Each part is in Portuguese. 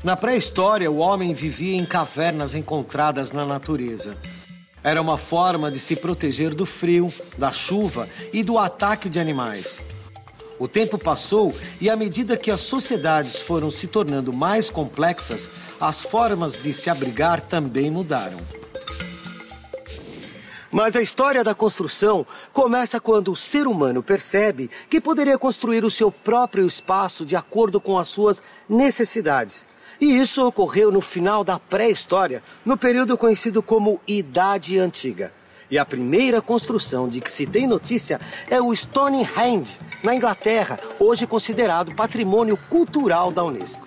Na pré-história, o homem vivia em cavernas encontradas na natureza. Era uma forma de se proteger do frio, da chuva e do ataque de animais. O tempo passou e, à medida que as sociedades foram se tornando mais complexas, as formas de se abrigar também mudaram. Mas a história da construção começa quando o ser humano percebe que poderia construir o seu próprio espaço de acordo com as suas necessidades. E isso ocorreu no final da pré-história, no período conhecido como Idade Antiga. E a primeira construção de que se tem notícia é o Stonehenge, na Inglaterra, hoje considerado patrimônio cultural da Unesco.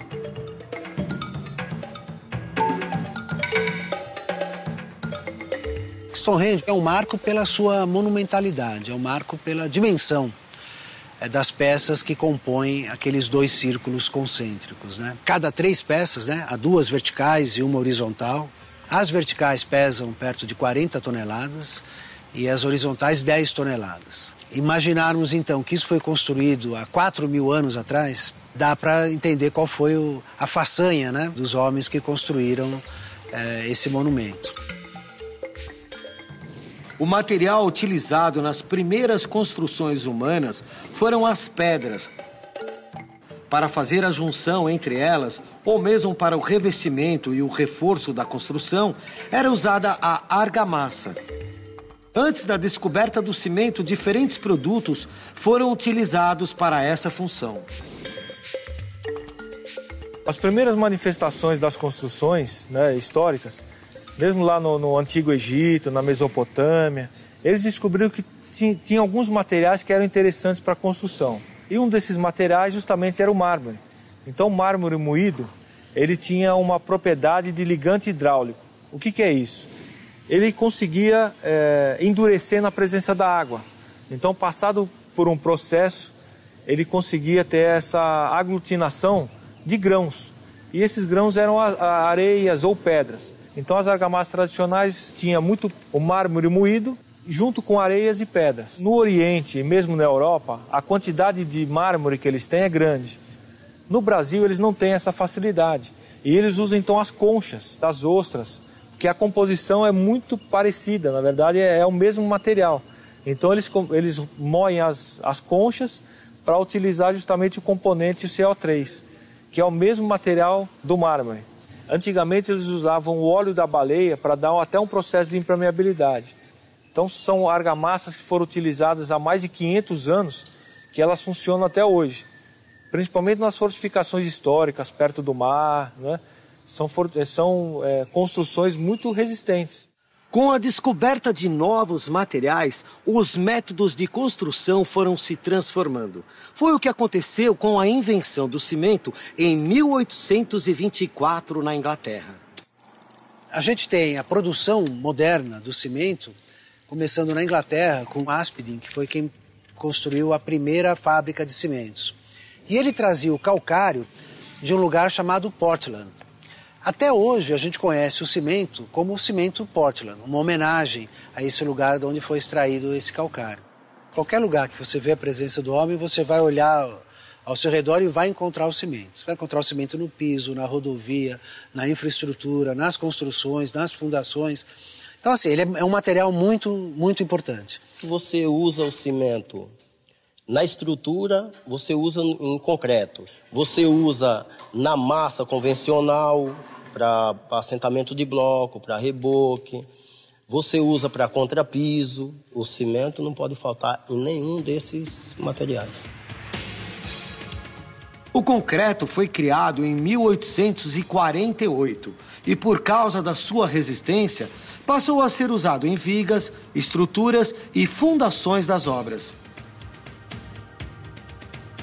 Stonehenge é um marco pela sua monumentalidade, é um marco pela dimensão das peças que compõem aqueles 2 círculos concêntricos, né? Cada 3 peças, né? Há 2 verticais e uma horizontal. As verticais pesam perto de 40 toneladas e as horizontais 10 toneladas. Imaginarmos então que isso foi construído há 4.000 anos atrás, dá para entender qual foi a façanha, né, dos homens que construíram esse monumento. O material utilizado nas primeiras construções humanas foram as pedras. Para fazer a junção entre elas, ou mesmo para o revestimento e o reforço da construção, era usada a argamassa. Antes da descoberta do cimento, diferentes produtos foram utilizados para essa função. As primeiras manifestações das construções, né, históricas, mesmo lá no Antigo Egito, na Mesopotâmia, eles descobriram que tinha alguns materiais que eram interessantes para a construção. E um desses materiais justamente era o mármore. Então o mármore moído, ele tinha uma propriedade de ligante hidráulico. O que é isso? Ele conseguia endurecer na presença da água. Então, passado por um processo, ele conseguia ter essa aglutinação de grãos. E esses grãos eram areias ou pedras. Então as argamassas tradicionais tinham muito o mármore moído junto com areias e pedras. No Oriente e mesmo na Europa, a quantidade de mármore que eles têm é grande. No Brasil eles não têm essa facilidade. E eles usam então as conchas, as ostras, porque a composição é muito parecida, na verdade é o mesmo material. Então eles moem as conchas para utilizar justamente o componente CO3, que é o mesmo material do mármore. Antigamente eles usavam o óleo da baleia para dar até um processo de impermeabilidade. Então são argamassas que foram utilizadas há mais de 500 anos, que elas funcionam até hoje. Principalmente nas fortificações históricas, perto do mar, né? São construções muito resistentes. Com a descoberta de novos materiais, os métodos de construção foram se transformando. Foi o que aconteceu com a invenção do cimento em 1824 na Inglaterra. A gente tem a produção moderna do cimento, começando na Inglaterra com Aspidin, que foi quem construiu a primeira fábrica de cimentos. E ele trazia o calcário de um lugar chamado Portland. Até hoje a gente conhece o cimento como o cimento Portland, uma homenagem a esse lugar de onde foi extraído esse calcário. Qualquer lugar que você vê a presença do homem, você vai olhar ao seu redor e vai encontrar o cimento. Você vai encontrar o cimento no piso, na rodovia, na infraestrutura, nas construções, nas fundações. Então, assim, ele é um material muito, muito importante. Você usa o cimento na estrutura, você usa em concreto. Você usa na massa convencional, para assentamento de bloco, para reboque. Você usa para contrapiso. O cimento não pode faltar em nenhum desses materiais. O concreto foi criado em 1848 e, por causa da sua resistência, passou a ser usado em vigas, estruturas e fundações das obras.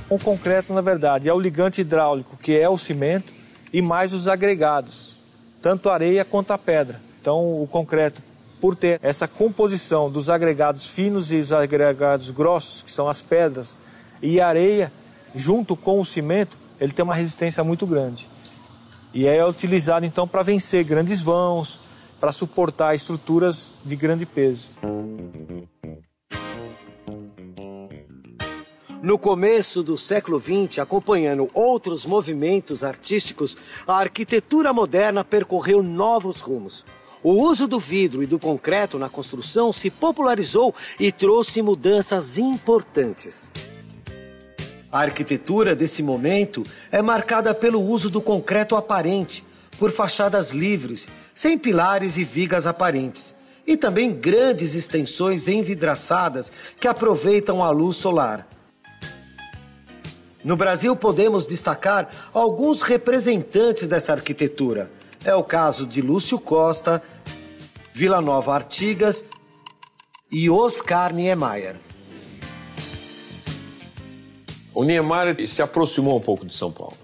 O concreto, na verdade, é o ligante hidráulico, que é o cimento, e mais os agregados, tanto a areia quanto a pedra. Então, o concreto, por ter essa composição dos agregados finos e os agregados grossos, que são as pedras, e a areia, junto com o cimento, ele tem uma resistência muito grande. E é utilizado, então, para vencer grandes vãos, para suportar estruturas de grande peso. No começo do século XX, acompanhando outros movimentos artísticos, a arquitetura moderna percorreu novos rumos. O uso do vidro e do concreto na construção se popularizou e trouxe mudanças importantes. A arquitetura desse momento é marcada pelo uso do concreto aparente, por fachadas livres, sem pilares e vigas aparentes, e também grandes extensões envidraçadas que aproveitam a luz solar. No Brasil, podemos destacar alguns representantes dessa arquitetura. É o caso de Lúcio Costa, Vila Nova Artigas e Oscar Niemeyer. O Niemeyer se aproximou um pouco de São Paulo.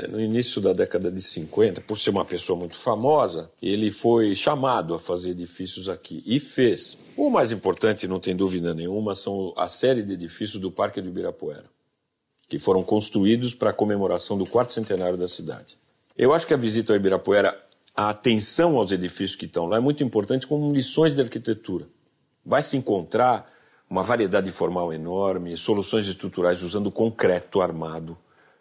No início da década de 50, por ser uma pessoa muito famosa, ele foi chamado a fazer edifícios aqui e fez. O mais importante, não tem dúvida nenhuma, são a série de edifícios do Parque do Ibirapuera, que foram construídos para a comemoração do 4º centenário da cidade. Eu acho que a visita ao Ibirapuera, a atenção aos edifícios que estão lá é muito importante como lições de arquitetura. Vai se encontrar uma variedade formal enorme, soluções estruturais usando concreto armado,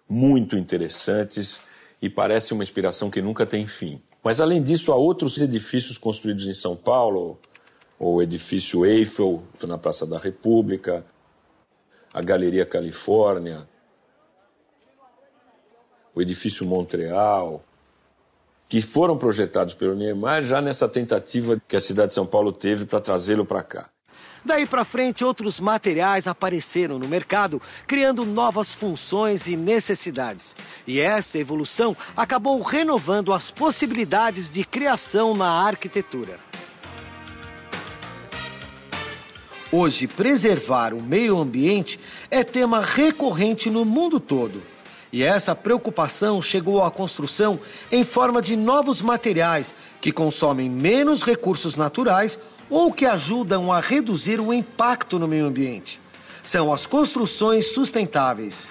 muito interessantes e parece uma inspiração que nunca tem fim. Mas, além disso, há outros edifícios construídos em São Paulo, o edifício Eiffel, na Praça da República, a Galeria Califórnia, o edifício Montreal, que foram projetados pelo Niemeyer já nessa tentativa que a cidade de São Paulo teve para trazê-lo para cá. Daí para frente, outros materiais apareceram no mercado, criando novas funções e necessidades. E essa evolução acabou renovando as possibilidades de criação na arquitetura. Hoje, preservar o meio ambiente é tema recorrente no mundo todo. E essa preocupação chegou à construção em forma de novos materiais que consomem menos recursos naturais ou que ajudam a reduzir o impacto no meio ambiente. São as construções sustentáveis.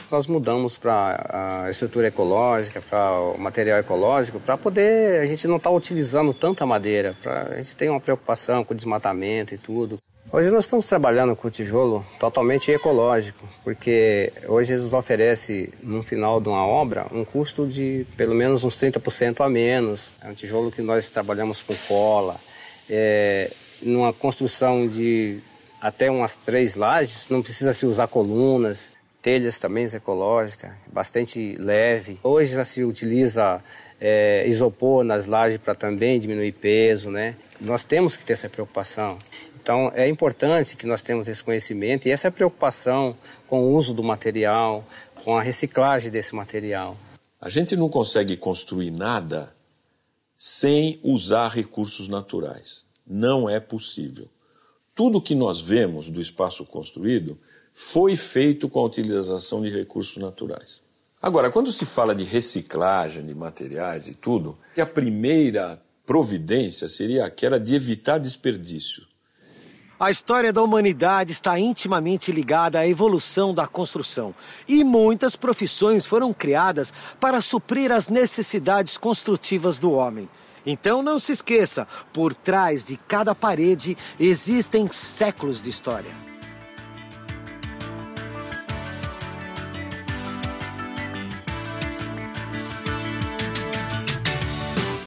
Nós mudamos para a estrutura ecológica, para o material ecológico, para poder a gente não estar utilizando tanta madeira, a gente tem uma preocupação com o desmatamento e tudo. Hoje nós estamos trabalhando com o tijolo totalmente ecológico, porque hoje eles oferecem, no final de uma obra, um custo de pelo menos uns 30% a menos. É um tijolo que nós trabalhamos com cola. Numa construção de até umas 3 lajes, não precisa se usar colunas, telhas também ecológicas, bastante leve. Hoje já se utiliza isopor nas lajes para também diminuir peso, né? Nós temos que ter essa preocupação. Então é importante que nós tenhamos esse conhecimento e essa preocupação com o uso do material, com a reciclagem desse material. A gente não consegue construir nada sem usar recursos naturais. Não é possível. Tudo que nós vemos do espaço construído foi feito com a utilização de recursos naturais. Agora, quando se fala de reciclagem de materiais e tudo, a primeira providência seria aquela de evitar desperdício. A história da humanidade está intimamente ligada à evolução da construção. E muitas profissões foram criadas para suprir as necessidades construtivas do homem. Então não se esqueça, por trás de cada parede existem séculos de história.